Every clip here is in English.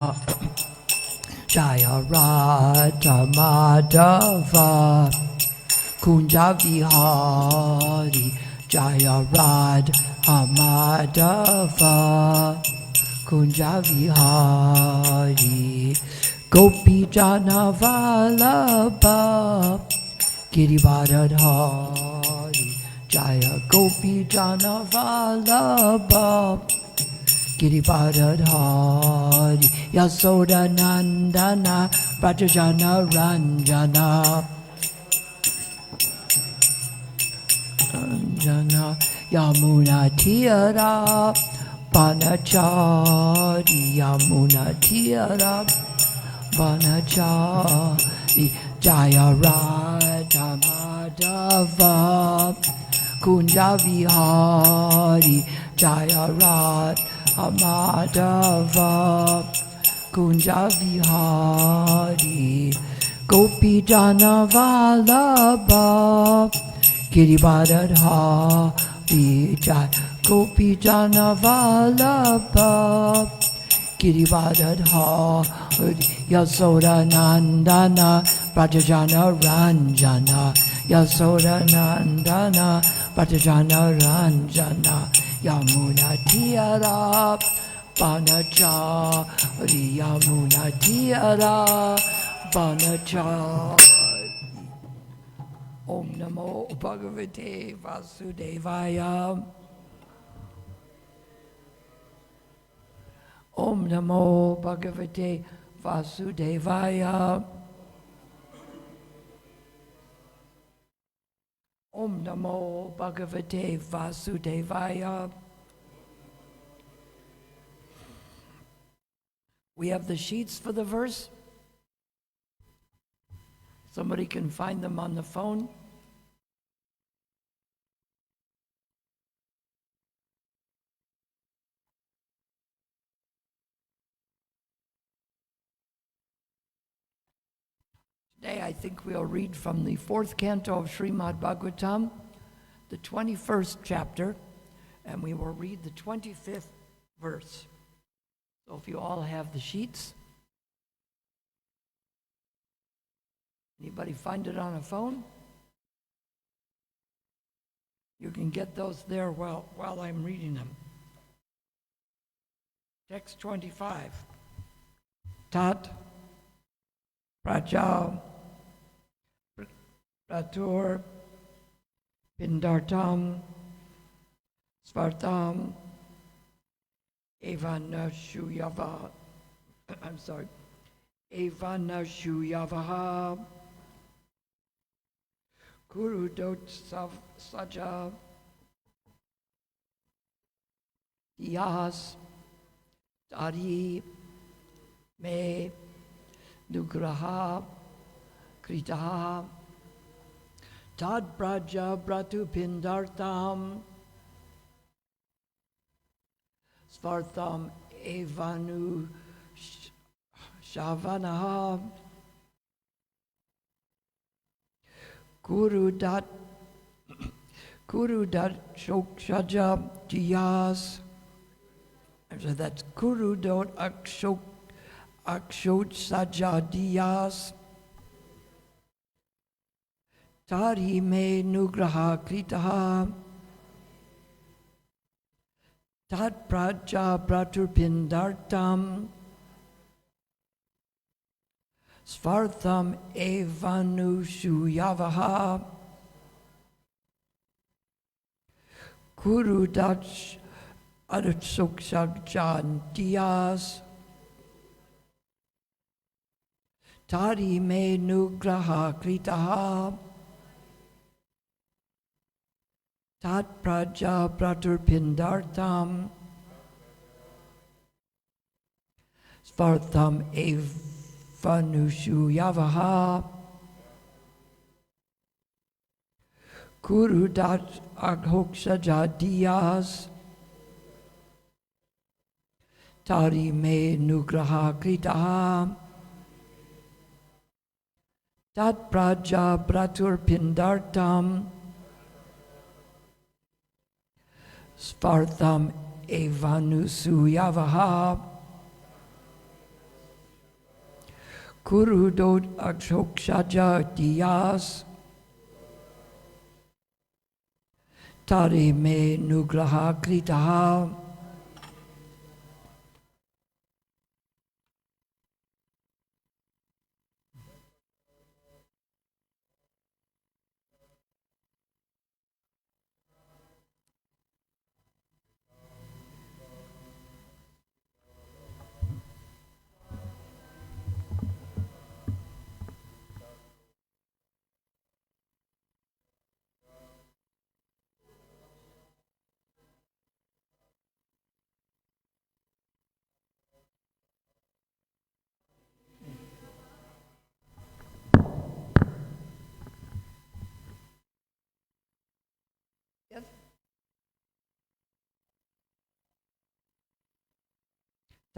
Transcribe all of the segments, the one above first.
Jaya Radha Madhava Kunja Vihari Jaya Radha Madhava Kunja Vihari Gopi Jana Vallabha Girivardhari Jaya Gopi Jana Vallabha Girivardhari Yasoda Nandana Brajajana Ranjana Yamuna Tira Banachari Yamuna Tira Banachari Jaya Radha Madhava Kunja Vihari Jaya Radha Madhava Kunja Vihari Gopi Jana Vallabha Girivardhari Jaya Gopi Jana Vallabha Girivardhari Yasoda Nandana Brajajana Ranjana Yasoda Nandana Brajajana Ranjana Yamuna Tira Banachari Yamuna Tira Banachari Om Namo Bhagavate Vasudevaya Om Namo Bhagavate Vasudevaya Om Namo Bhagavate Vasudevaya. We have the sheets for the verse. Somebody can find them on the phone. Today I think we'll read from the 4th canto of Srimad Bhagavatam, the 21st chapter, and we will read the 25th verse. So if you all have the sheets. Anybody find it on a phone? You can get those there while I'm reading them. Text 25. Tat Praja Pratur Pindartam Svartam Evanashuyava Evanashuyavaha Kurudot Saja Yas Tari Me Nugraha Kritaha Tad Praja Bratu Pindartam Svartam Evanu Shavanaha Kurudat Shokshaja Diyas. So that's Kurudot Akshot Saja Diyas. Tari me nugraha kritaha. Tat praja praturpindartam. Svartham evanushuyavaha. Kurudach adutsukshagjantiyas. Tari me nugraha kritaha. Tat praja praturpindartam. Svartham evanushuyavaha. Kurudat aghoksajadiyas. Tari me nugraha kritaha. Tat praja praturpindartam. Svartham evanusuyavaha. Kurudot akshokshaja diyas tari me nugraha kritaha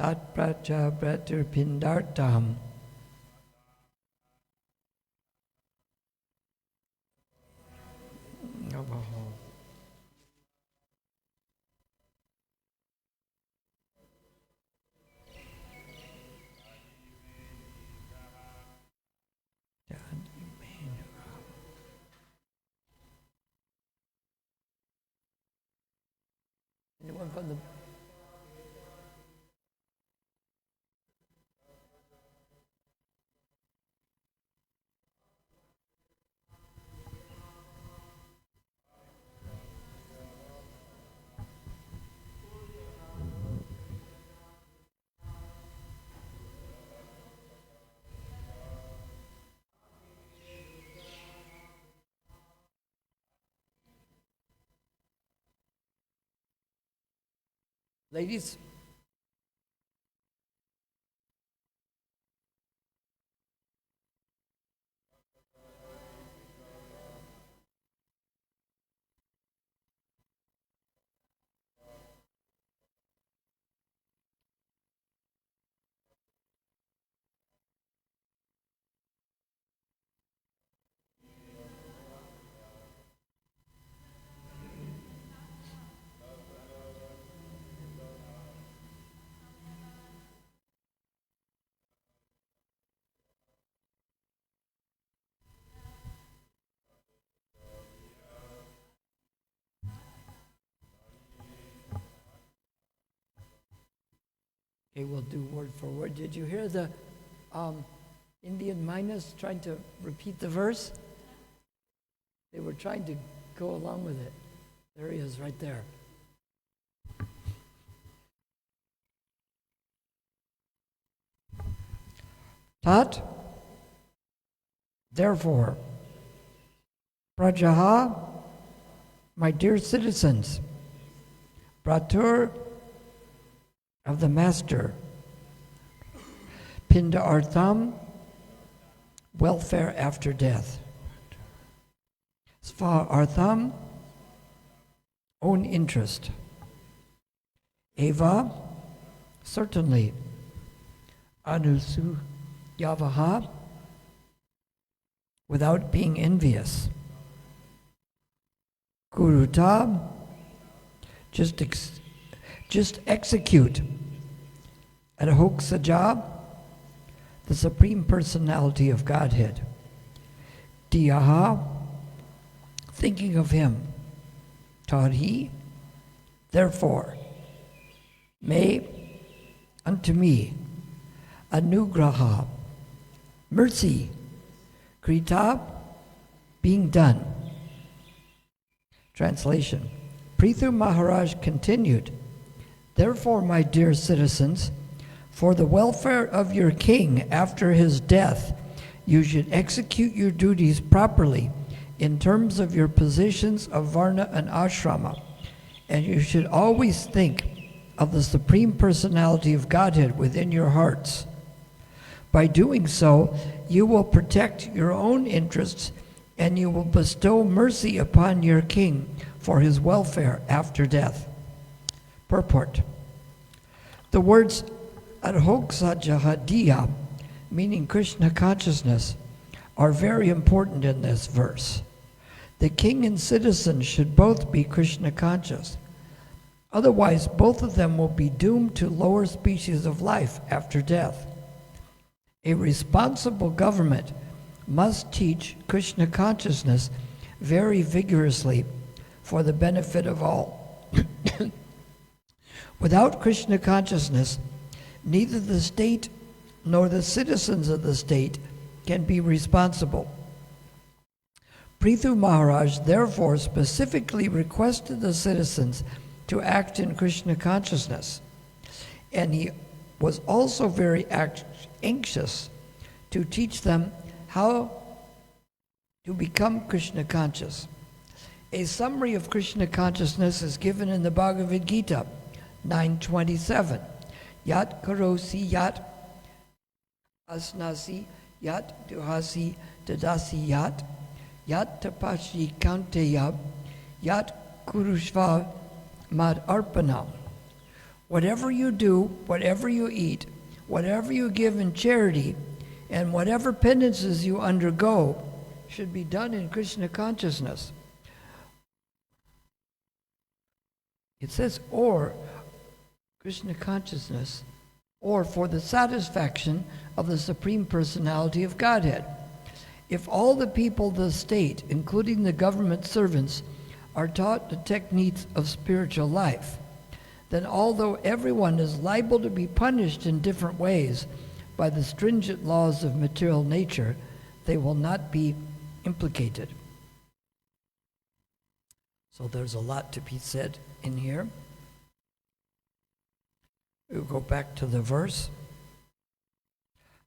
Tat pracha pratir pindartam Anyone from the ladies? Okay, we'll do word for word. Did you hear the Indian miners trying to repeat the verse? They were trying to go along with it. There he is, right there. Tat, therefore, Prajaha, my dear citizens, Pratur of the Master, Pinda Artham, welfare after death. Sva Artham, own interest. Eva, certainly. Anusu Yavaha, without being envious. Kuruta, just execute. Adhoksaja, the Supreme Personality of Godhead. Diyaha, thinking of Him. Tadhi, therefore, may unto me, anugraha, mercy, krita, being done. Translation. Prithu Maharaj continued, therefore, my dear citizens, for the welfare of your king after his death, you should execute your duties properly in terms of your positions of Varna and Ashrama, and you should always think of the Supreme Personality of Godhead within your hearts. By doing so, you will protect your own interests and you will bestow mercy upon your king for his welfare after death. Purport. The words Adhoksajahadiya, meaning Krishna consciousness, are very important in this verse. The king and citizen should both be Krishna conscious. Otherwise, both of them will be doomed to lower species of life after death. A responsible government must teach Krishna consciousness very vigorously for the benefit of all. Without Krishna consciousness, neither the state nor the citizens of the state can be responsible. Prithu Maharaj therefore specifically requested the citizens to act in Krishna consciousness, and he was also very anxious to teach them how to become Krishna conscious. A summary of Krishna consciousness is given in the Bhagavad Gita, 9:27. Yat karosi yat asnasi yat duhasi tadasi yat tapashi kaunteya yat kurushva mad arpanam. Whatever you do, whatever you eat, whatever you give in charity, and whatever penances you undergo should be done in Krishna consciousness. It says, or Krishna consciousness, or for the satisfaction of the Supreme Personality of Godhead. If all the people of the state, including the government servants, are taught the techniques of spiritual life, then although everyone is liable to be punished in different ways by the stringent laws of material nature, they will not be implicated. So there's a lot to be said in here. We'll go back to the verse.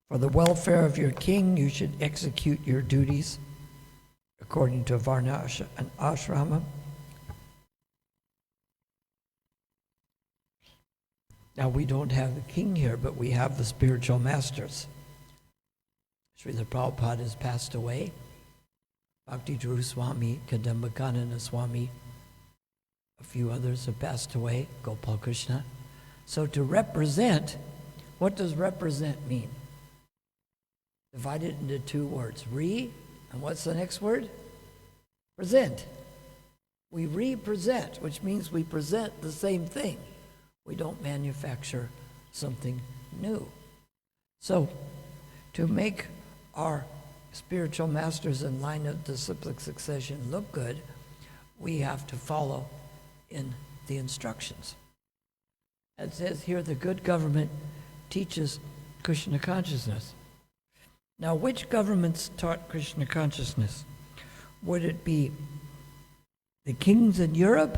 For the welfare of your king, you should execute your duties according to Varna and Ashrama. Now, we don't have the king here, but we have the spiritual masters. Srila Prabhupada has passed away. Bhakti Dhru Swami, Kadambakanana Swami, a few others have passed away, Gopal Krishna. So to represent, what does represent mean? Divided into two words, and what's the next word? Present. We represent, which means we present the same thing. We don't manufacture something new. So, to make our spiritual masters in line of disciplic succession look good, we have to follow in the instructions. It says here, the good government teaches Krishna consciousness. Now, which governments taught Krishna consciousness? Would it be the kings in Europe,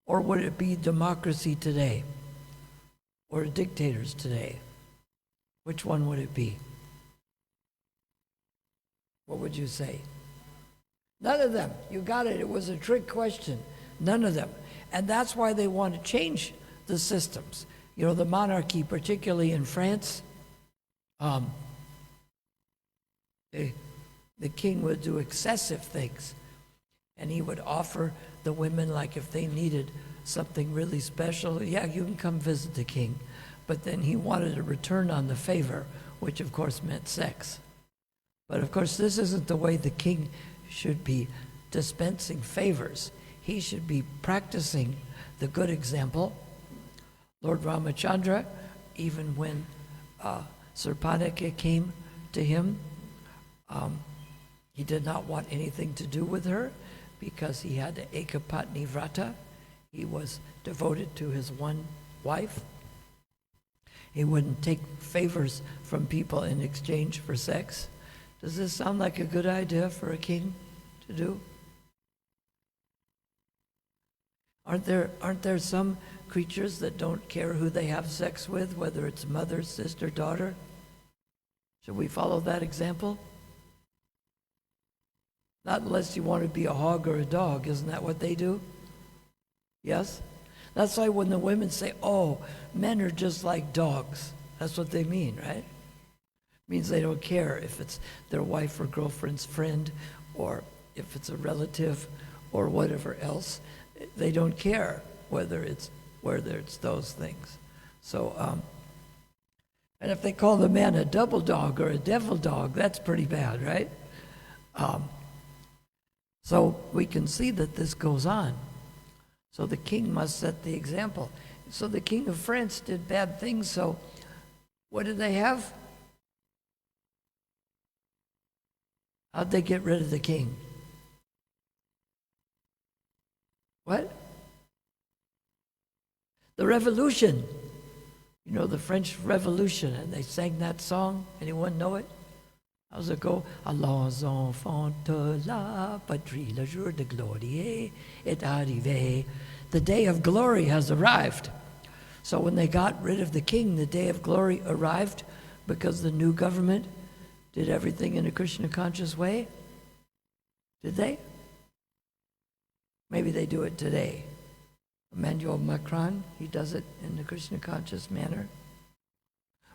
or would it be democracy today, or dictators today? Which one would it be? What would you say? None of them. You got it. It was a trick question. None of them. And that's why they want to change the systems. You know, the monarchy, particularly in France, the king would do excessive things, and he would offer the women, like if they needed something really special, yeah, you can come visit the king. But then he wanted a return on the favor, which of course meant sex. But of course, this isn't the way the king should be dispensing favors. He should be practicing the good example. Lord Ramachandra, even when Sarpanaka came to him, he did not want anything to do with her because he had Ekapatni Vrata. He was devoted to his one wife. He wouldn't take favors from people in exchange for sex. Does this sound like a good idea for a king to do? Aren't there some creatures that don't care who they have sex with, whether it's mother, sister, daughter? Should we follow that example? Not unless you want to be a hog or a dog. Isn't that what they do? Yes? That's why when the women say, oh, men are just like dogs, that's what they mean, right? It means they don't care if it's their wife or girlfriend's friend, or if it's a relative or whatever else. They don't care whether it's those things. So, and if they call the man a double dog or a devil dog, that's pretty bad, right? So we can see that this goes on. So the king must set the example. So the king of France did bad things, so what did they have? How'd they get rid of the king? What? The revolution. You know, the French Revolution, and they sang that song. Anyone know it? How's it go? Allons enfants de la patrie, le jour de gloire est arrivé. The day of glory has arrived. So when they got rid of the king, the day of glory arrived because the new government did everything in a Krishna conscious way. Did they? Maybe they do it today. Emmanuel Macron, he does it in a Krishna conscious manner.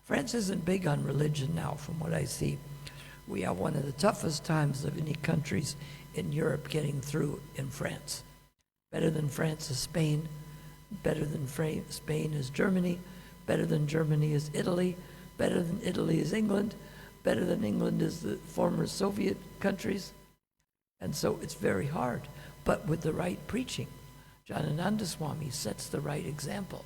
France isn't big on religion now, from what I see. We have one of the toughest times of any countries in Europe getting through in France. Better than France is Spain. Better than Spain is Germany. Better than Germany is Italy. Better than Italy is England. Better than England is the former Soviet countries. And so it's very hard, but with the right preaching. Janananda Swami sets the right example.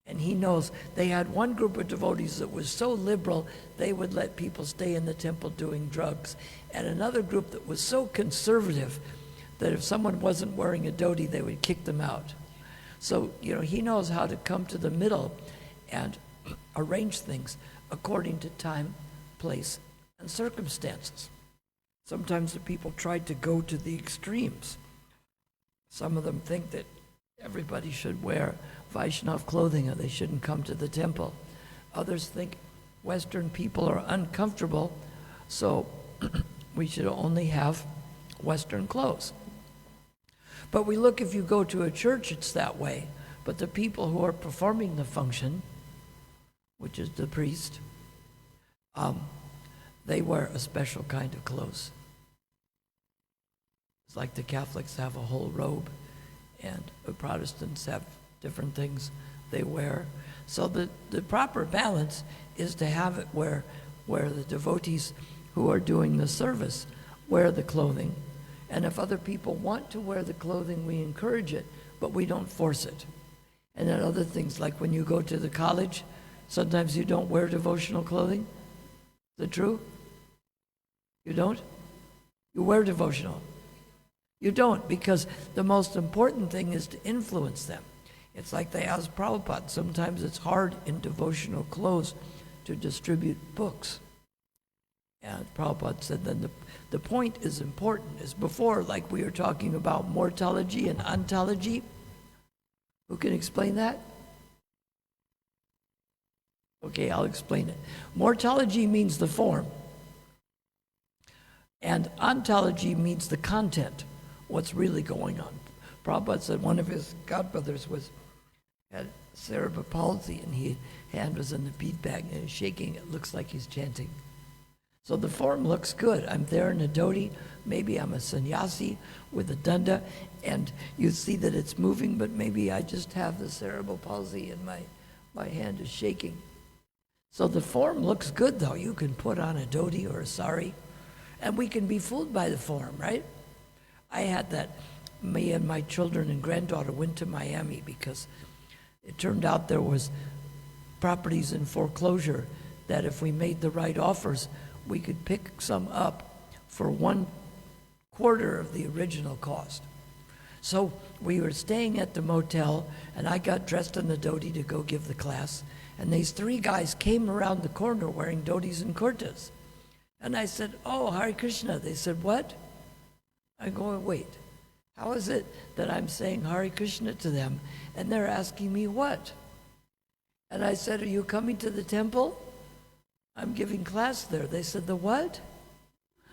And he knows they had one group of devotees that was so liberal, they would let people stay in the temple doing drugs. And another group that was so conservative that if someone wasn't wearing a dhoti, they would kick them out. So, you know, he knows how to come to the middle and arrange things according to time, place, and circumstances. Sometimes the people tried to go to the extremes. Some of them think that everybody should wear Vaishnav clothing or they shouldn't come to the temple. Others think Western people are uncomfortable, so we should only have Western clothes. But we look, if you go to a church, it's that way. But the people who are performing the function, which is the priest, they wear a special kind of clothes. It's like the Catholics have a whole robe, and the Protestants have different things they wear. So the proper balance is to have it where the devotees who are doing the service wear the clothing. And if other people want to wear the clothing, we encourage it, but we don't force it. And then other things, like when you go to the college, sometimes you don't wear devotional clothing. Is it true? You don't? You wear devotional. You don't, because the most important thing is to influence them. It's like they asked Prabhupada, sometimes it's hard in devotional clothes to distribute books. And Prabhupada said then the point is important. As before, like we were talking about mortology and ontology. Who can explain that? Okay, I'll explain it. Mortology means the form. And ontology means the content, what's really going on. Prabhupada said one of his godbrothers had cerebral palsy, and his hand was in the bead bag and he's shaking. It looks like he's chanting. So the form looks good. I'm there in a dhoti. Maybe I'm a sannyasi with a danda, and you see that it's moving, but maybe I just have the cerebral palsy and my hand is shaking. So the form looks good, though. You can put on a dhoti or a sari, and we can be fooled by the form, right? I had that. Me and my children and granddaughter went to Miami because it turned out there was properties in foreclosure that if we made the right offers, we could pick some up for 1/4 of the original cost. So we were staying at the motel, and I got dressed in the dhoti to go give the class, and these 3 guys came around the corner wearing dhotis and kurtas. And I said, "Oh, Hare Krishna." They said, "What?" I go, "Wait, how is it that I'm saying Hare Krishna to them, and they're asking me what?" And I said, "Are you coming to the temple? I'm giving class there." They said, "The what?"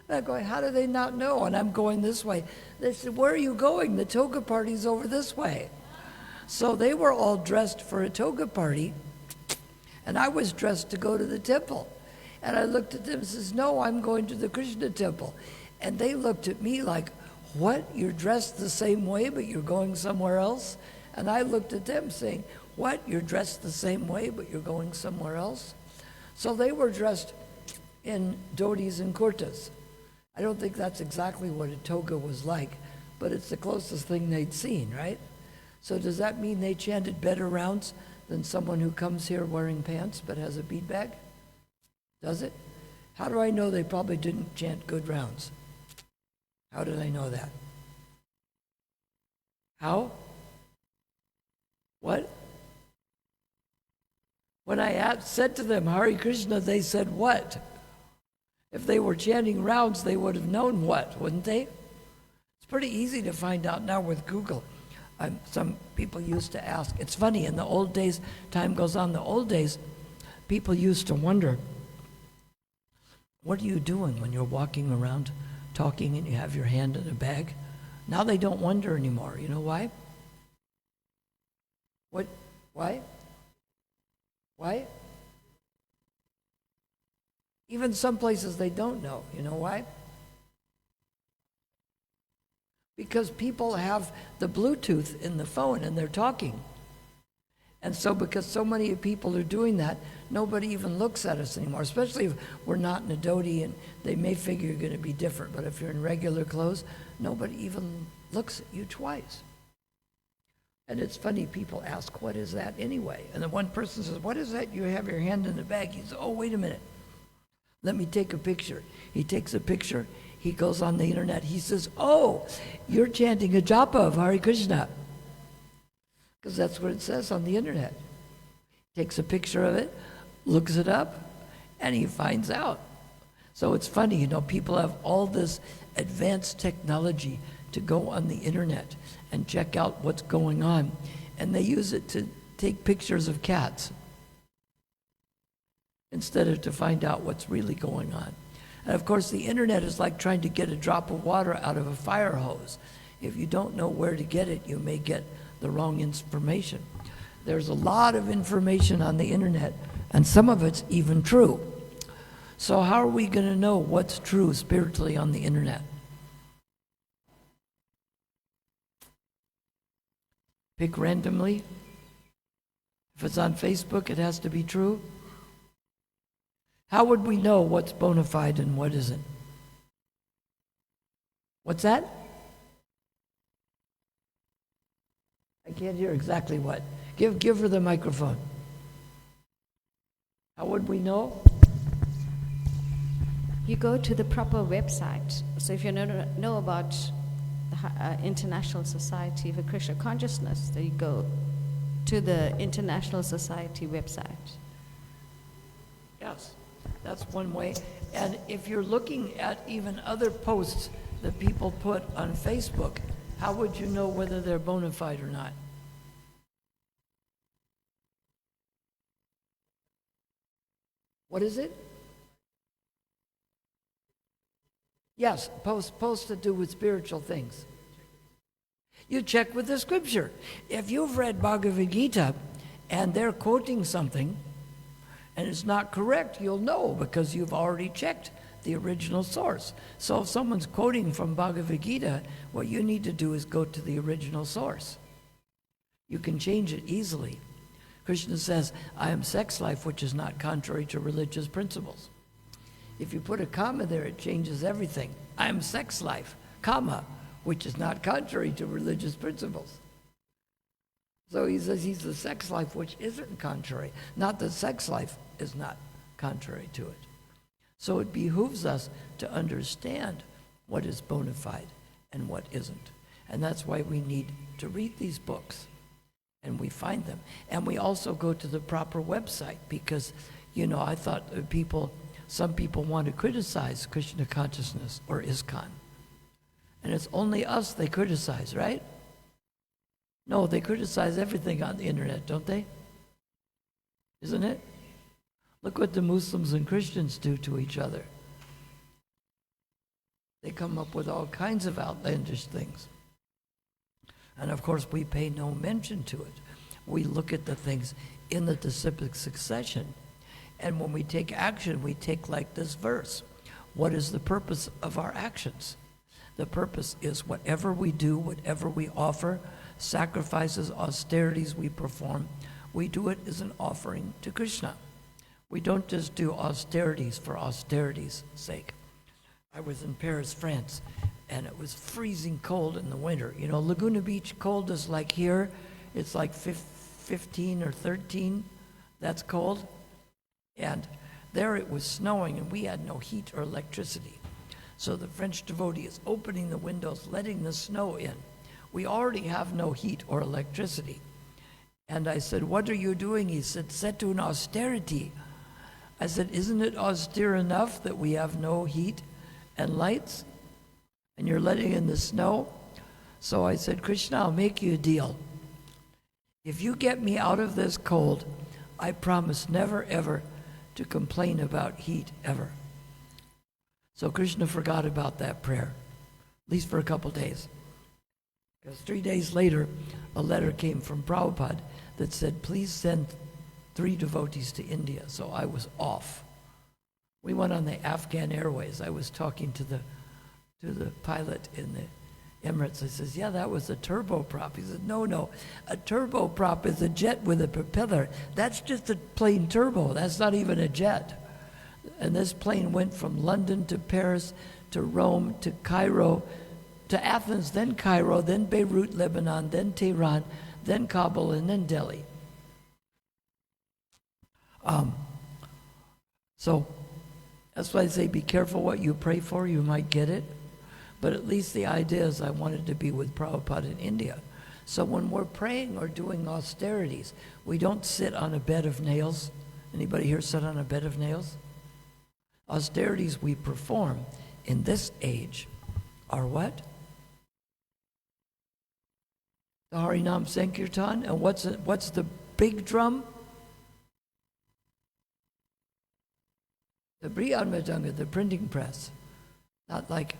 And I'm going, "How do they not know?" And I'm going this way. They said, "Where are you going? The toga party's over this way." So they were all dressed for a toga party, and I was dressed to go to the temple. And I looked at them and says, "No, I'm going to the Krishna temple." And they looked at me like, "What? You're dressed the same way, but you're going somewhere else?" And I looked at them saying, "What? You're dressed the same way, but you're going somewhere else?" So they were dressed in dhotis and kurtas. I don't think that's exactly what a toga was like, but it's the closest thing they'd seen, right? So does that mean they chanted better rounds than someone who comes here wearing pants but has a bead bag? Does it? How do I know they probably didn't chant good rounds? How did I know that? How? What? When I said to them, Hare Krishna, they said what? If they were chanting rounds, they would have known what, wouldn't they? It's pretty easy to find out now with Google. Some people used to ask. It's funny, in the old days, time goes on, the old days, people used to wonder, what are you doing when you're walking around talking and you have your hand in a bag? Now they don't wonder anymore. You know why? What? Why? Why? Even some places they don't know. You know why? Because people have the Bluetooth in the phone and they're talking. And so because so many people are doing that, nobody even looks at us anymore, especially if we're not in a dhoti and they may figure you're going to be different. But if you're in regular clothes, nobody even looks at you twice. And it's funny, people ask, what is that anyway? And then one person says, what is that? You have your hand in the bag. He says, oh, wait a minute. Let me take a picture. He takes a picture. He goes on the internet. He says, oh, you're chanting a japa of Hare Krishna. Because that's what it says on the internet. Takes a picture of it, looks it up, and he finds out. So it's funny, you know, people have all this advanced technology to go on the internet and check out what's going on. And they use it to take pictures of cats instead of to find out what's really going on. And of course, the internet is like trying to get a drop of water out of a fire hose. If you don't know where to get it, you may get the wrong information. There's a lot of information on the internet, and some of it's even true. So how are we going to know what's true spiritually on the internet? Pick randomly. If it's on Facebook, it has to be true. How would we know what's bona fide and what isn't? What's that? I can't hear exactly what. Give her the microphone. How would we know? You go to the proper website. So if you know about the International Society for Krishna Consciousness, then you go to the International Society website. Yes, that's one way. And if you're looking at even other posts that people put on Facebook, how would you know whether they're bona fide or not? What is it? Yes, posts to do with spiritual things. You check with the scripture. If you've read Bhagavad Gita and they're quoting something and it's not correct, you'll know because you've already checked the original source. So if someone's quoting from Bhagavad Gita, what you need to do is go to the original source. You can change it easily. Krishna says, I am sex life, which is not contrary to religious principles. If you put a comma there, it changes everything. I am sex life, comma, which is not contrary to religious principles. So he says he's the sex life, which isn't contrary. Not that sex life is not contrary to it. So it behooves us to understand what is bona fide and what isn't. And that's why we need to read these books. And we find them. And we also go to the proper website because, you know, I thought some people want to criticize Krishna consciousness or ISKCON. And it's only us they criticize, right? No, they criticize everything on the internet, don't they? Isn't it? Look what the Muslims and Christians do to each other. They come up with all kinds of outlandish things. And of course, we pay no mention to it. We look at the things in the disciplic succession. And when we take action, we take like this verse. What is the purpose of our actions? The purpose is whatever we do, whatever we offer, sacrifices, austerities we perform, we do it as an offering to Krishna. We don't just do austerities for austerity's sake. I was in Paris, France, and it was freezing cold in the winter. You know, Laguna Beach cold is like here. It's like 15 or 13. That's cold. And there it was snowing, and we had no heat or electricity. So the French devotee is opening the windows, letting the snow in. We already have no heat or electricity. And I said, what are you doing? He said, c'est une austerity. I said, isn't it austere enough that we have no heat and lights? And you're letting in the snow? So I said, Krishna, I'll make you a deal. If you get me out of this cold, I promise never ever to complain about heat ever. So Krishna forgot about that prayer, at least for a couple days. Because 3 days later, a letter came from Prabhupada that said, please send 3 devotees to India. So I was off. We went on the Afghan Airways. I was talking to the pilot in the Emirates. I says, yeah, that was a turboprop. He said, no, a turboprop is a jet with a propeller. That's just a plain turbo. That's not even a jet. And this plane went from London to Paris to Rome to Cairo to Athens, then Cairo, then Beirut, Lebanon, then Tehran, then Kabul, and then Delhi. So that's why I say be careful what you pray for. You might get it. But at least the idea is I wanted to be with Prabhupada in India. So when we're praying or doing austerities, we don't sit on a bed of nails. Anybody here sit on a bed of nails? Austerities we perform in this age are what? The Harinam Sankirtan. And what's the big drum? The Brihad Mridanga, the printing press. Not like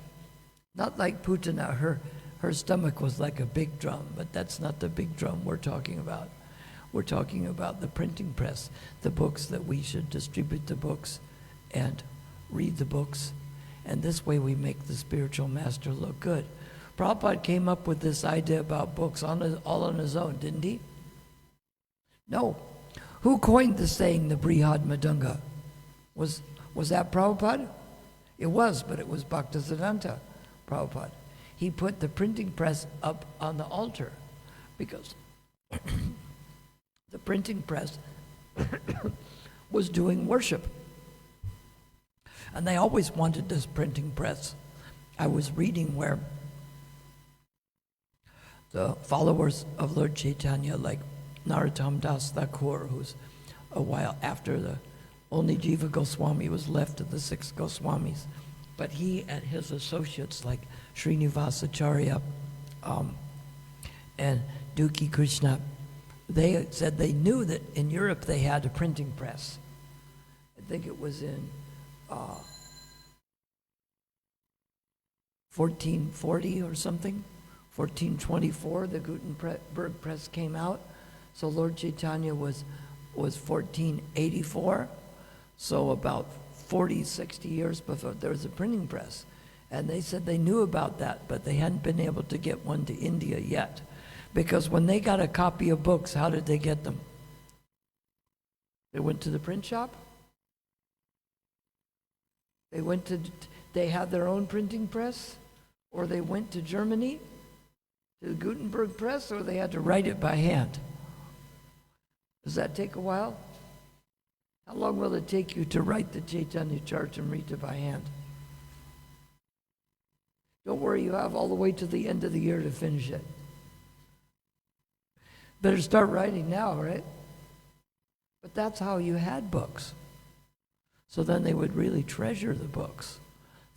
Putana, her stomach was like a big drum, but that's not the big drum we're talking about. We're talking about the printing press, the books that we should distribute the books and read the books, and this way we make the spiritual master look good. Prabhupada came up with this idea about books all on his own, didn't he? No. Who coined the saying, the Brihad Mridanga? Was that Prabhupada? It was, but it was Bhaktisiddhanta Prabhupada. He put the printing press up on the altar because the printing press was doing worship. And they always wanted this printing press. I was reading where the followers of Lord Chaitanya, like Narottam Das Thakur, who's a while after the only Jiva Goswami was left of the 6 Goswamis, but he and his associates like Srinivasacharya and Dukhi Krishna, they said they knew that in Europe they had a printing press. I think it was in 1440 or something, 1424, the Gutenberg press came out. So Lord Chaitanya was 1484, so about 40, 60 years before there was a printing press. And they said they knew about that, but they hadn't been able to get one to India yet. Because when they got a copy of books, how did they get them? They went to the print shop? They had their own printing press? Or they went to Germany, to the Gutenberg press, or they had to write it by hand? Does that take a while? How long will it take you to write the Chaitanya chart and read it by hand? Don't worry, you have all the way to the end of the year to finish it. Better start writing now, right? But that's how you had books. So then they would really treasure the books.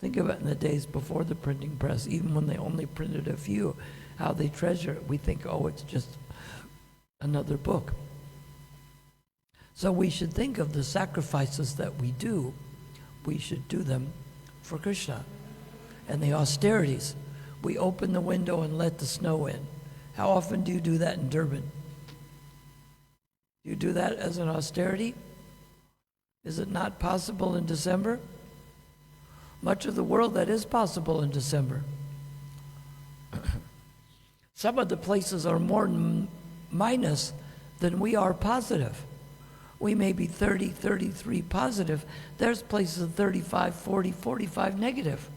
Think of it in the days before the printing press, even when they only printed a few, how they treasure it. We think, oh, it's just another book. So we should think of the sacrifices that we do. We should do them for Krishna. And the austerities. We open the window and let the snow in. How often do you do that in Durban? Do you do that as an austerity? Is it not possible in December? Much of the world, that is possible in December. Some of the places are more minus than we are positive. We may be 30, 33 positive. There's places of 35, 40, 45 negative.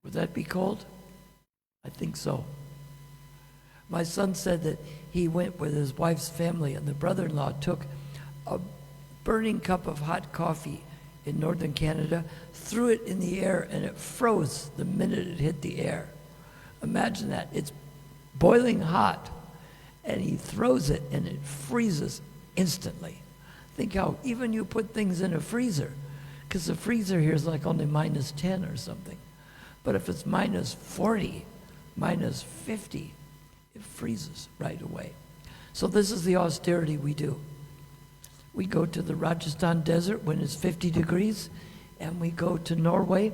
Would that be cold? I think so. My son said that he went with his wife's family and the brother-in-law took a burning cup of hot coffee in northern Canada, threw it in the air and it froze the minute it hit the air. Imagine that. It's boiling hot, and he throws it and it freezes instantly. Think how even you put things in a freezer, because the freezer here is like only -10 or something. But if it's -40, -50, it freezes right away. So this is the austerity we do. We go to the Rajasthan desert when it's 50 degrees, and we go to Norway,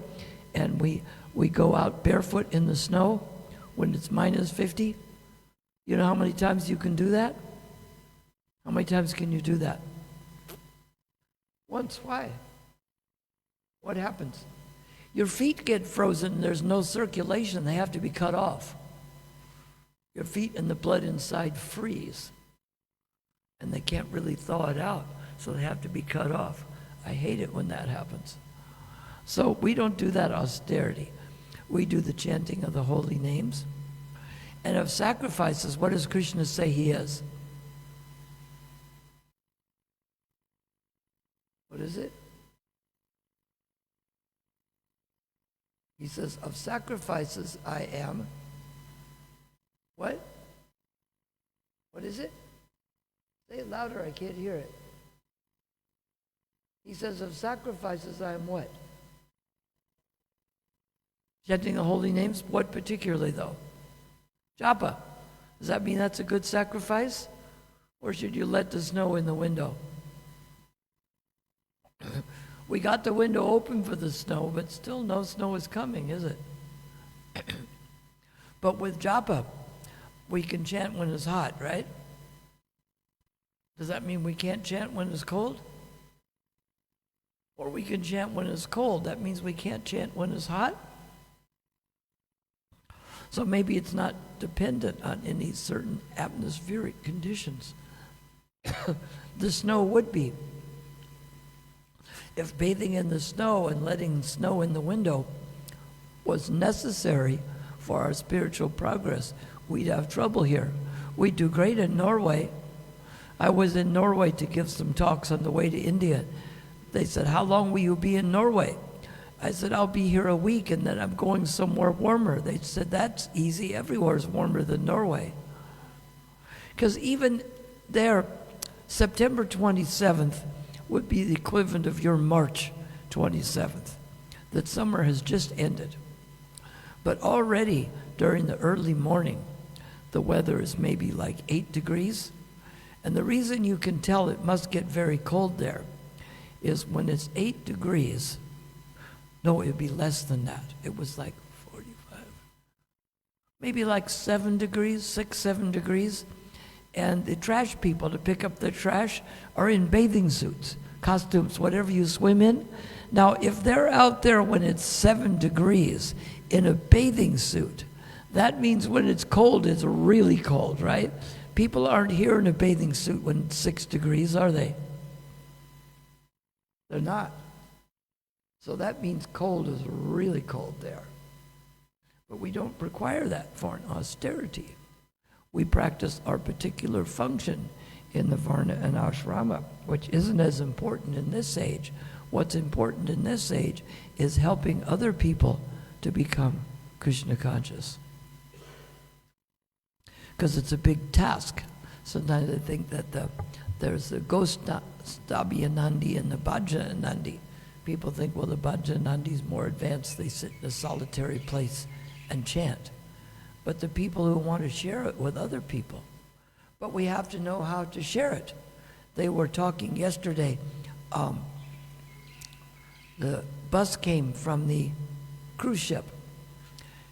and we go out barefoot in the snow when it's -50. You know how many times you can do that? How many times can you do that? Once. Why? What happens? Your feet get frozen, there's no circulation, they have to be cut off. Your feet and the blood inside freeze, and they can't really thaw it out, so they have to be cut off. I hate it when that happens. So we don't do that austerity. We do the chanting of the holy names. And of sacrifices, what does Krishna say he is? What is it? He says, of sacrifices I am. What? What is it? Say it louder, I can't hear it. He says, of sacrifices I am what? Chanting the holy names? What particularly though? Japa. Does that mean that's a good sacrifice? Or should you let the snow in the window? We got the window open for the snow, but still no snow is coming, is it? But with japa, we can chant when it's hot, right? Does that mean we can't chant when it's cold? Or we can chant when it's cold. That means we can't chant when it's hot? So maybe it's not dependent on any certain atmospheric conditions. The snow would be. If bathing in the snow and letting snow in the window was necessary for our spiritual progress, we'd have trouble here. We'd do great in Norway. I was in Norway to give some talks on the way to India. They said, how long will you be in Norway? I said, I'll be here a week and then I'm going somewhere warmer. They said, that's easy. Everywhere's warmer than Norway. Because even there, September 27th would be the equivalent of your March 27th. That summer has just ended. But already during the early morning, the weather is maybe like 8 degrees. And the reason you can tell it must get very cold there is when it's 8 degrees, no, it'd be less than that. It was like 45, maybe like 7 degrees, 6, 7 degrees. And the trash people to pick up the trash are in bathing suits, costumes, whatever you swim in. Now, if they're out there when it's 7 degrees in a bathing suit, that means when it's cold, it's really cold, right? People aren't here in a bathing suit when it's 6 degrees, are they? They're not. So that means cold is really cold there. But we don't require that for an austerity. We practice our particular function in the Varna and Ashrama, which isn't as important in this age. What's important in this age is helping other people to become Krishna conscious. Because it's a big task. Sometimes I think that there's the Gostabhyanandi and the Bhajanandi. People think, well, the Bhajanandi is more advanced. They sit in a solitary place and chant. But the people who want to share it with other people. But we have to know how to share it. They were talking yesterday. The bus came from the cruise ship.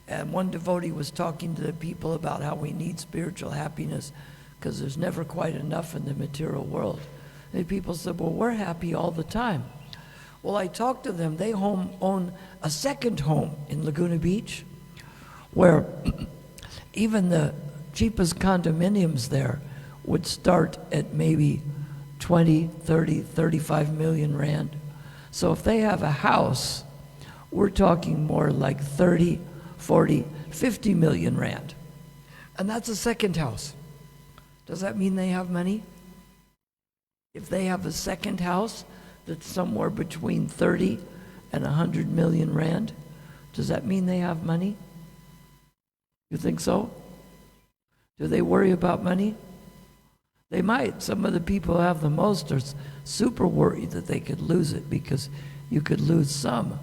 And one devotee was talking to the people about how we need spiritual happiness because there's never quite enough in the material world. And people said, well, we're happy all the time. Well, I talked to them. They own a second home in Laguna Beach where even the cheapest condominiums there would start at maybe 20, 30, 35 million rand. So if they have a house, we're talking more like 30, 40, 50 million rand. And that's a second house. Does that mean they have money? If they have a second house, that's somewhere between 30 and 100 million rand? Does that mean they have money? You think so? Do they worry about money? They might. Some of the people who have the most are super worried that they could lose it, because you could lose some.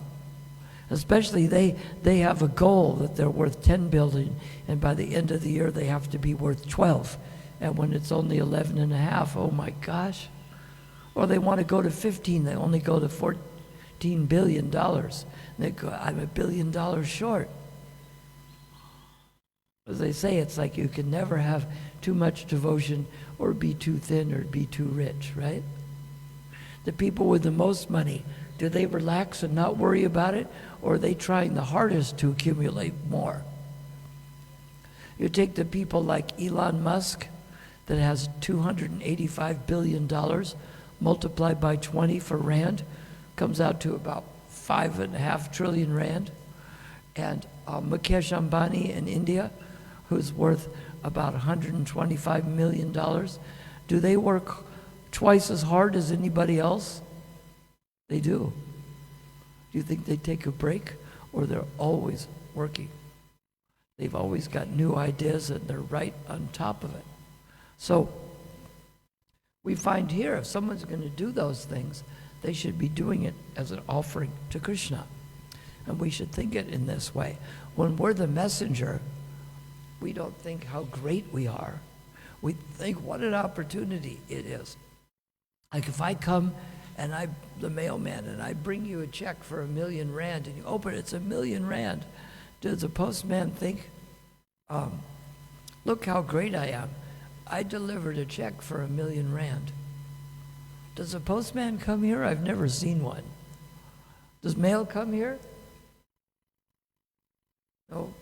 Especially they have a goal that they're worth 10 billion, and by the end of the year they have to be worth 12. And when it's only 11 and a half, oh my gosh. Or they want to go to 15, they only go to $14 billion. And they go, I'm $1 billion short. As they say, it's like you can never have too much devotion or be too thin or be too rich, right? The people with the most money, do they relax and not worry about it, or are they trying the hardest to accumulate more? You take the people like Elon Musk that has $285 billion multiplied by 20 for rand, comes out to about 5.5 trillion rand. And Mukesh Ambani in India, who's worth about $125 million. Do they work twice as hard as anybody else? They do. Do you think they take a break, or they're always working? They've always got new ideas and they're right on top of it. So we find here, if someone's going to do those things, they should be doing it as an offering to Krishna. And we should think it in this way. When we're the messenger, we don't think how great we are. We think what an opportunity it is. Like if I come and I'm the mailman and I bring you a check for 1 million rand and you open it, it's 1 million rand. Does the postman think, look how great I am. I delivered a check for 1 million rand. Does a postman come here? I've never seen one. Does mail come here? No.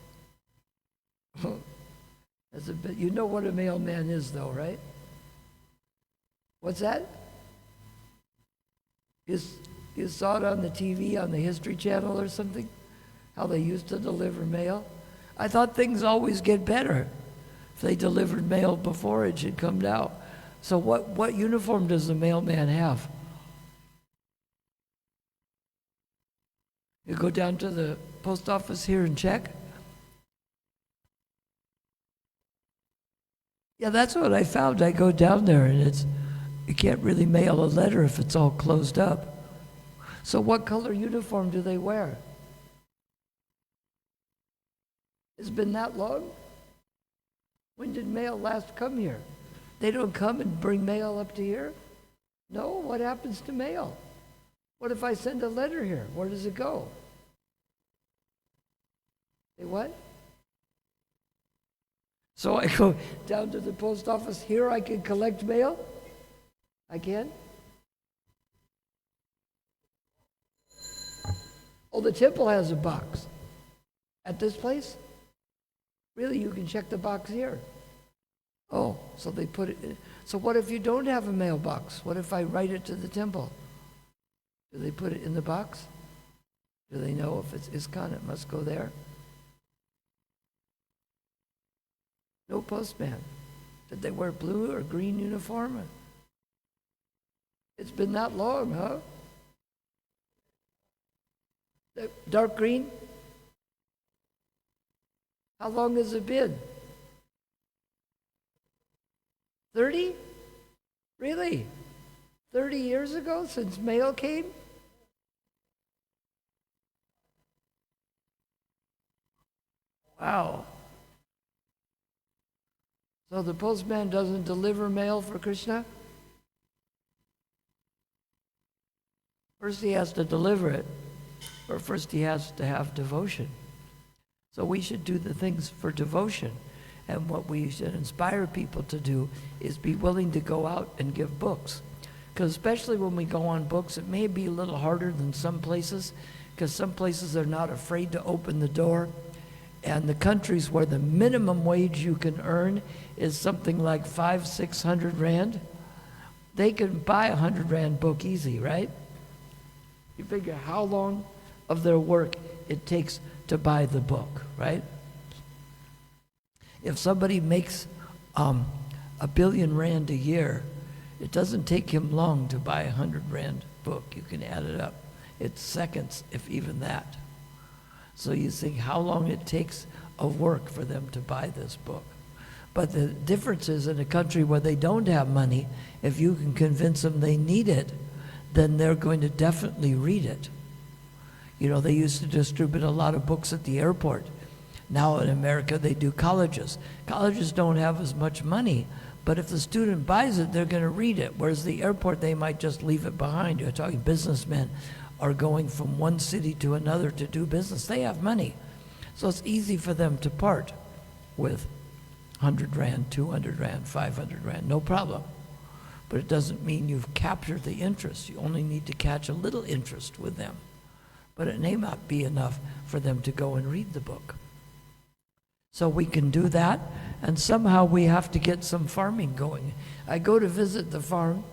That's a bit, you know what a mailman is though, right? What's that? You saw it on the TV, on the History Channel or something? How they used to deliver mail? I thought things always get better. If they delivered mail before, it should come now. So what uniform does the mailman have? You go down to the post office here and check? Yeah, that's what I found. I go down there and you can't really mail a letter if it's all closed up. So what color uniform do they wear? It's been that long? When did mail last come here? They don't come and bring mail up to here? No, what happens to mail? What if I send a letter here? Where does it go? Say what? So I go down to the post office here, I can collect mail? I can? Oh, the temple has a box. At this place? Really, you can check the box here. Oh, so they put it in. So what if you don't have a mailbox? What if I write it to the temple? Do they put it in the box? Do they know if it's ISKCON, it must go there? No postman. Did they wear blue or green uniform? It's been that long, huh? Dark green? How long has it been? 30? Really? 30 years ago since mail came? Wow. So the postman doesn't deliver mail for Krishna? First he has to deliver it, or first he has to have devotion. So we should do the things for devotion. And what we should inspire people to do is be willing to go out and give books. Because especially when we go on books, it may be a little harder than some places, because some places are not afraid to open the door. And the countries where the minimum wage you can earn is something like 500-600 rand, they can buy a 100 rand book easy, right? You figure how long of their work it takes to buy the book, right? If somebody makes 1 billion rand a year, It doesn't take him long to buy a 100 rand book. You can add it up. It's seconds, if even that. So you think how long it takes of work for them to buy this book. But the difference is, in a country where they don't have money, if you can convince them they need it, then they're going to definitely read it. You know, they used to distribute a lot of books at the airport. Now in America, they do colleges. Colleges don't have as much money, but if the student buys it, they're going to read it. Whereas the airport, they might just leave it behind. You're talking businessmen are going from one city to another to do business. They have money. So it's easy for them to part with 100 rand, 200 rand, 500 rand, no problem. But it doesn't mean you've captured the interest. You only need to catch a little interest with them. But it may not be enough for them to go and read the book. So we can do that, and somehow we have to get some farming going. I go to visit the farm.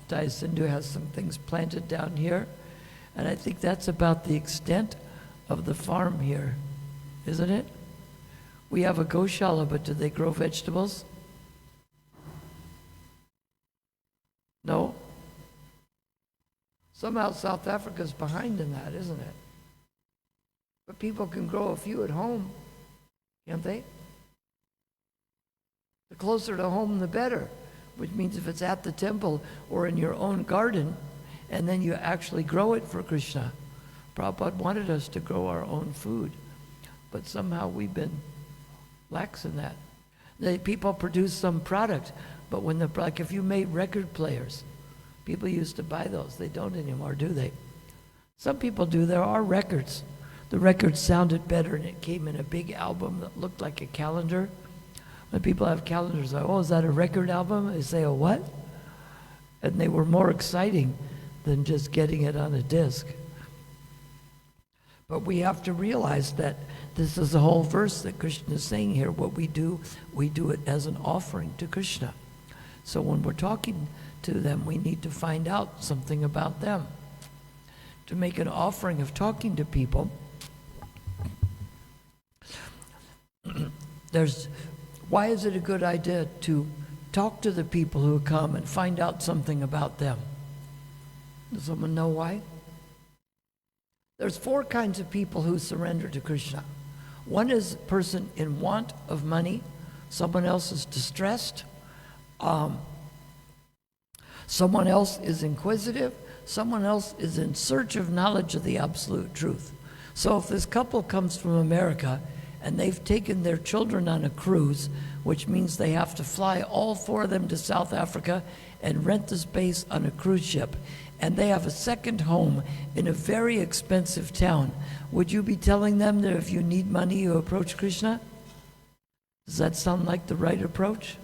Daisindhu has some things planted down here, and I think that's about the extent of the farm here, isn't it? We have a goshala, but do they grow vegetables? No? Somehow South Africa's behind in that, isn't it? But people can grow a few at home, can't they? The closer to home, the better, which means if it's at the temple or in your own garden, and then you actually grow it for Krishna. Prabhupada wanted us to grow our own food, but somehow we've been lax in that. People produce some product, but when like if you made record players, people used to buy those. They don't anymore, do they? Some people do. There are records. The record sounded better, and it came in a big album that looked like a calendar. When people have calendars, like, oh, is that a record album? They say, oh, what? And they were more exciting than just getting it on a disc. But we have to realize that this is the whole verse that Krishna is saying here. What we do it as an offering to Krishna. So when we're talking to them, we need to find out something about them. To make an offering of talking to people, why is it a good idea to talk to the people who come and find out something about them? Does someone know why? There's 4 kinds of people who surrender to Krishna. One is a person in want of money. Someone else is distressed. Someone else is inquisitive. Someone else is in search of knowledge of the absolute truth. So if this couple comes from America and they've taken their children on a cruise, which means they have to fly all 4 of them to South Africa and rent the space on a cruise ship, and they have a second home in a very expensive town, would you be telling them that if you need money, you approach Krishna? Does that sound like the right approach?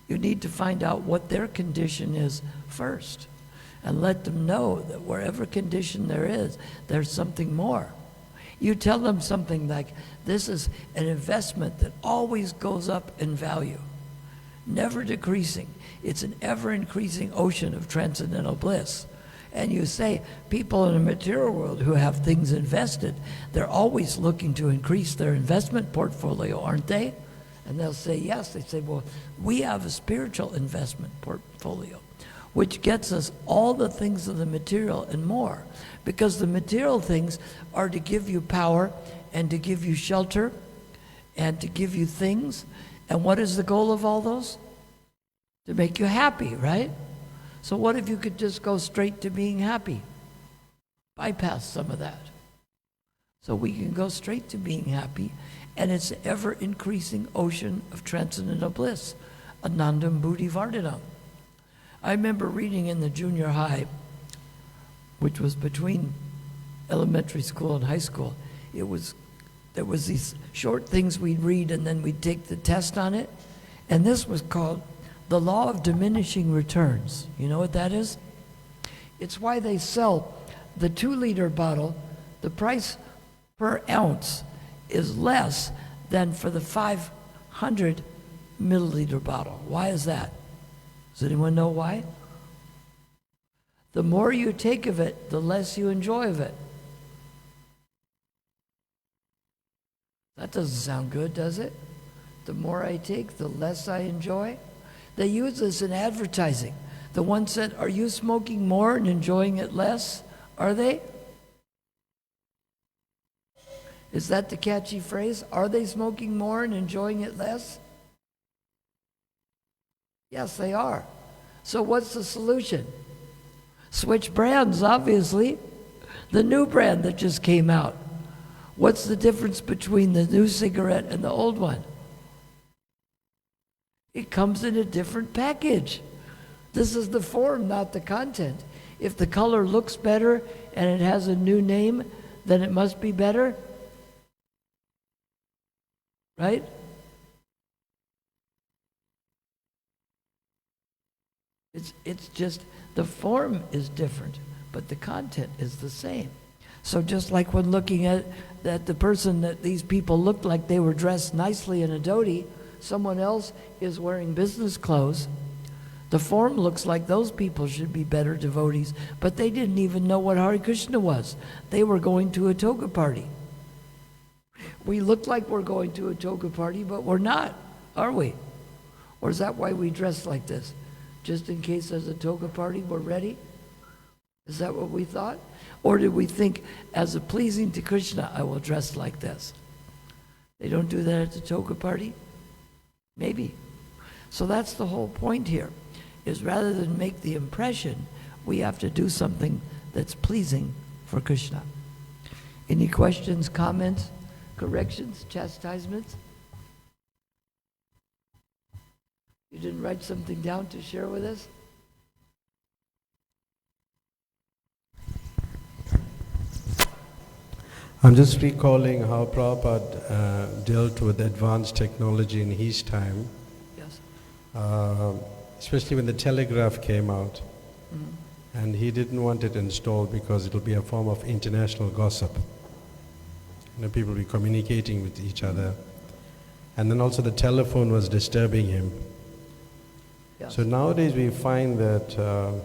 You need to find out what their condition is first, and let them know that wherever condition there is, there's something more. You tell them something like, this is an investment that always goes up in value, never decreasing. It's an ever-increasing ocean of transcendental bliss. And you say, people in the material world who have things invested, they're always looking to increase their investment portfolio, aren't they? And they'll say, yes. They say, well, we have a spiritual investment portfolio, which gets us all the things of the material and more. Because the material things are to give you power and to give you shelter and to give you things. And what is the goal of all those? To make you happy, right? So what if you could just go straight to being happy? Bypass some of that. So we can go straight to being happy, and it's an ever-increasing ocean of transcendental bliss, Anandam Buddhi Vardhanam. I remember reading in the junior high, which was between elementary school and high school, there was these short things we'd read and then we'd take the test on it, and this was called the law of diminishing returns. You know what that is? It's why they sell the 2-liter bottle, the price per ounce is less than for the 500 milliliter bottle. Why is that? Does anyone know why? The more you take of it, the less you enjoy of it. That doesn't sound good, does it? The more I take, the less I enjoy. They use this in advertising. The one said, "Are you smoking more and enjoying it less?" Are they? Is that the catchy phrase? Are they smoking more and enjoying it less? Yes, they are. So what's the solution? Switch brands, obviously. The new brand that just came out. What's the difference between the new cigarette and the old one? It comes in a different package. This is the form, not the content. If the color looks better and it has a new name, then it must be better. Right? It's just the form is different, but the content is the same. So just like when looking at the person that these people looked like they were dressed nicely in a dhoti, someone else is wearing business clothes. The form looks like those people should be better devotees, but they didn't even know what Hare Krishna was. They were going to a toga party. We look like we're going to a toga party, but we're not, are we? Or is that why we dress like this? Just in case there's a toga party, we're ready? Is that what we thought? Or did we think, as a pleasing to Krishna, I will dress like this? They don't do that at the toga party? Maybe. So that's the whole point here, is rather than make the impression, we have to do something that's pleasing for Krishna. Any questions, comments, corrections, chastisements? You didn't write something down to share with us? I'm just recalling how Prabhupada dealt with advanced technology in his time. Yes. Especially when the telegraph came out. Mm-hmm. And he didn't want it installed because it'll be a form of international gossip. People will be communicating with each other. And then also the telephone was disturbing him. Yes. So nowadays we find that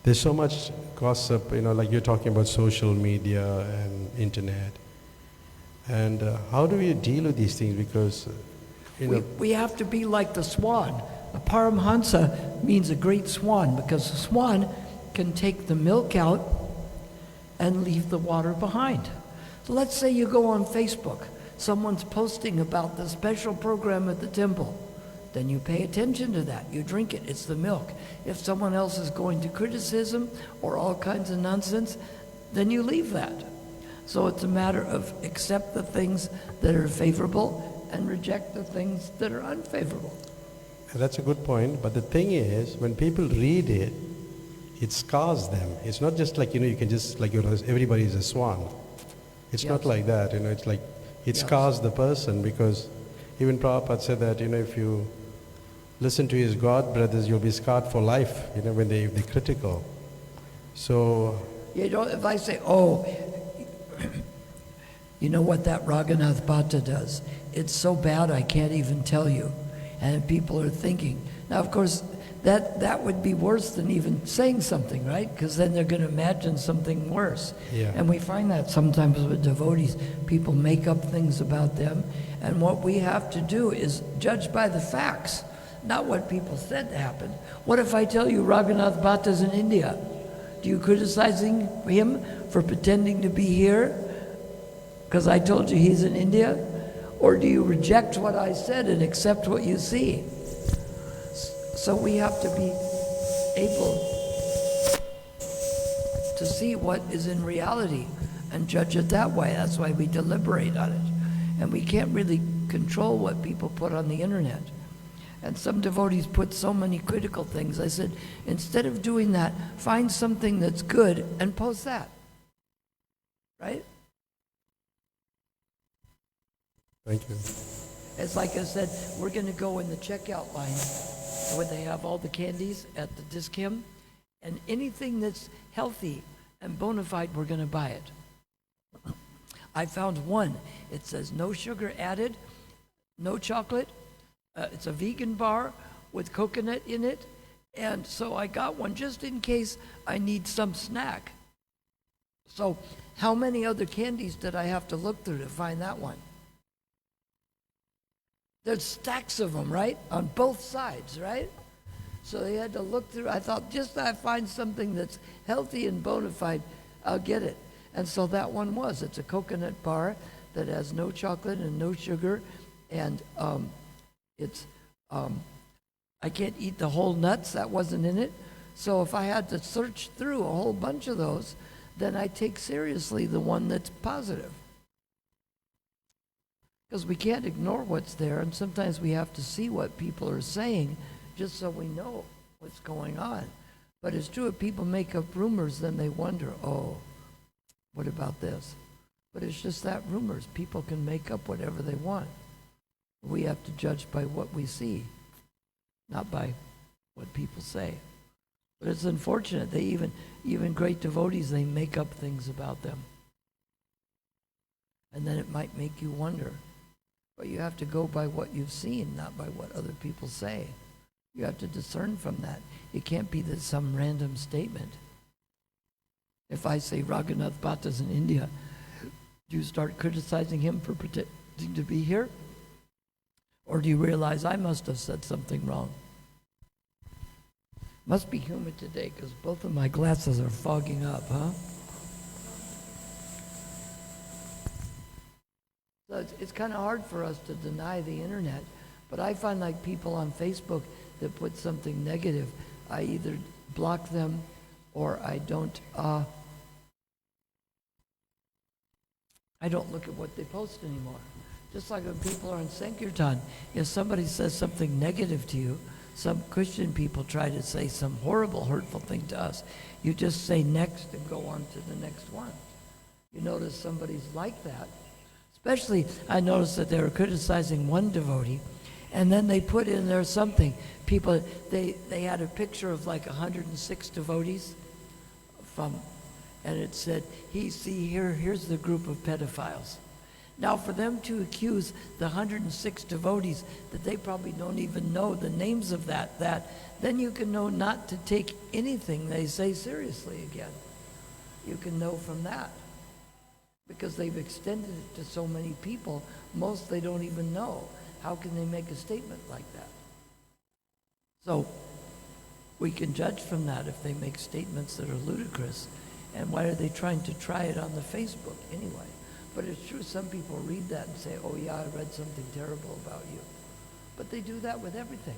there's so much gossip, like you're talking about social media and internet. And how do we deal with these things? Because, we have to be like the swan. The Paramhansa means a great swan because the swan can take the milk out and leave the water behind. So let's say you go on Facebook. Someone's posting about the special program at the temple. Then you pay attention to that. You drink it. It's the milk. If someone else is going to criticism or all kinds of nonsense, then you leave that. So it's a matter of accept the things that are favorable and reject the things that are unfavorable. That's a good point. But the thing is, when people read it, it scars them. It's not just like, you can just, like everybody is a swan. It's Yes. not like that. It's like, it Yes. scars the person because even Prabhupada said that, if you listen to his God brothers, you'll be scarred for life, when they're critical. So... if I say, you know what that Raghunath Bhatta does? It's so bad I can't even tell you. And people are thinking. Now, of course, that would be worse than even saying something, right? Because then they're going to imagine something worse. Yeah. And we find that sometimes with devotees. People make up things about them. And what we have to do is judge by the facts, not what people said happened. What if I tell you Raghunath Bhatta's in India? Do you criticize him for pretending to be here because I told you he's in India? Or do you reject what I said and accept what you see? So we have to be able to see what is in reality and judge it that way. That's why we deliberate on it. And we can't really control what people put on the internet. And some devotees put so many critical things. I said, instead of doing that, find something that's good and post that. Right? Thank you. It's like I said, we're going to go in the checkout line where they have all the candies at the discount, and anything that's healthy and bona fide, we're going to buy it. I found one. It says no sugar added, no chocolate. It's a vegan bar with coconut in it. And so I got one just in case I need some snack. So how many other candies did I have to look through to find that one? There's stacks of them, right? On both sides, right? So they had to look through. I thought, just I find something that's healthy and bona fide, I'll get it. And so that one was. It's a coconut bar that has no chocolate and no sugar, and I can't eat the whole nuts. That wasn't in it. So if I had to search through a whole bunch of those, then I take seriously the one that's positive. Because we can't ignore what's there, and sometimes we have to see what people are saying just so we know what's going on. But it's true, if people make up rumors, then they wonder, oh, what about this? But it's just that rumors. People can make up whatever they want. We have to judge by what we see, not by what people say. But it's unfortunate. They even great devotees, they make up things about them. And then it might make you wonder. But you have to go by what you've seen, not by what other people say. You have to discern from that. It can't be that some random statement. If I say Raghunath Bhatta's in India, do you start criticizing him for pretending to be here? Or do you realize I must have said something wrong? Must be humid today because both of my glasses are fogging up, huh? So it's kind of hard for us to deny the internet, but I find like people on Facebook that put something negative, I either block them or I don't look at what they post anymore. Just like when people are on Sankirtan, if somebody says something negative to you, some Christian people try to say some horrible, hurtful thing to us, you just say next and go on to the next one. You notice somebody's like that. Especially, I noticed that they were criticizing one devotee, and then they put in there something. People, they had a picture of like 106 devotees and it said, here's the group of pedophiles. Now, for them to accuse the 106 devotees that they probably don't even know the names of that, then you can know not to take anything they say seriously again. You can know from that. Because they've extended it to so many people, most they don't even know. How can they make a statement like that? So we can judge from that if they make statements that are ludicrous. And why are they trying to try it on the Facebook anyway? But it's true, some people read that and say, oh yeah, I read something terrible about you. But they do that with everything.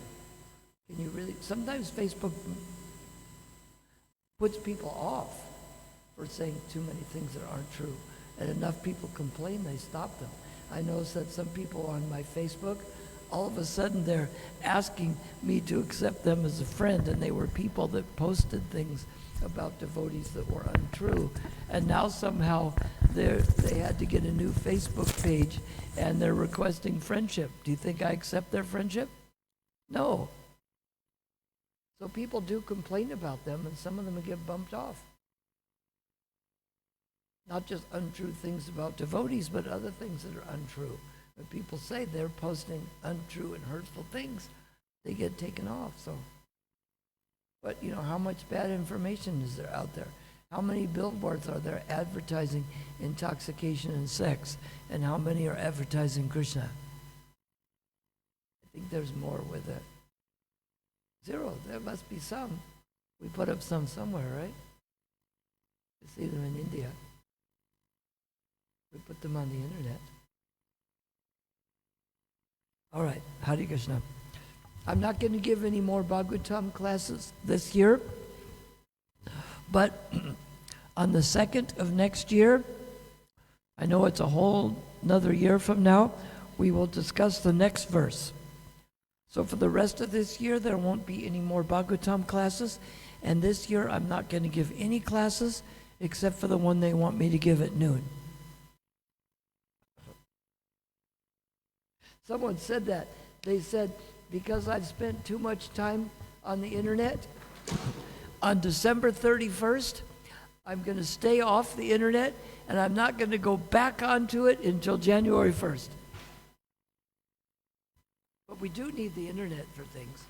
Can you really? Sometimes Facebook puts people off for saying too many things that aren't true. And enough people complain, they stop them. I noticed that some people on my Facebook, all of a sudden they're asking me to accept them as a friend, and they were people that posted things about devotees that were untrue. And now somehow they had to get a new Facebook page, and they're requesting friendship. Do you think I accept their friendship? No. So people do complain about them, and some of them get bumped off. Not just untrue things about devotees, but other things that are untrue. When people say they're posting untrue and hurtful things, they get taken off. So, but you know, how much bad information is there out there? How many billboards are there advertising intoxication and sex? And how many are advertising Krishna? I think there's more with it. Zero. There must be some. We put up some somewhere, right? You see them in India. We put them on the internet. All right, Hare Krishna. I'm not going to give any more Bhagavatam classes this year, but on the 2nd of next year, I know it's a whole another year from now, we will discuss the next verse. So for the rest of this year, there won't be any more Bhagavatam classes, and this year I'm not going to give any classes except for the one they want me to give at noon. Someone said that. They said, because I've spent too much time on the internet, on December 31st, I'm going to stay off the internet, and I'm not going to go back onto it until January 1st. But we do need the internet for things.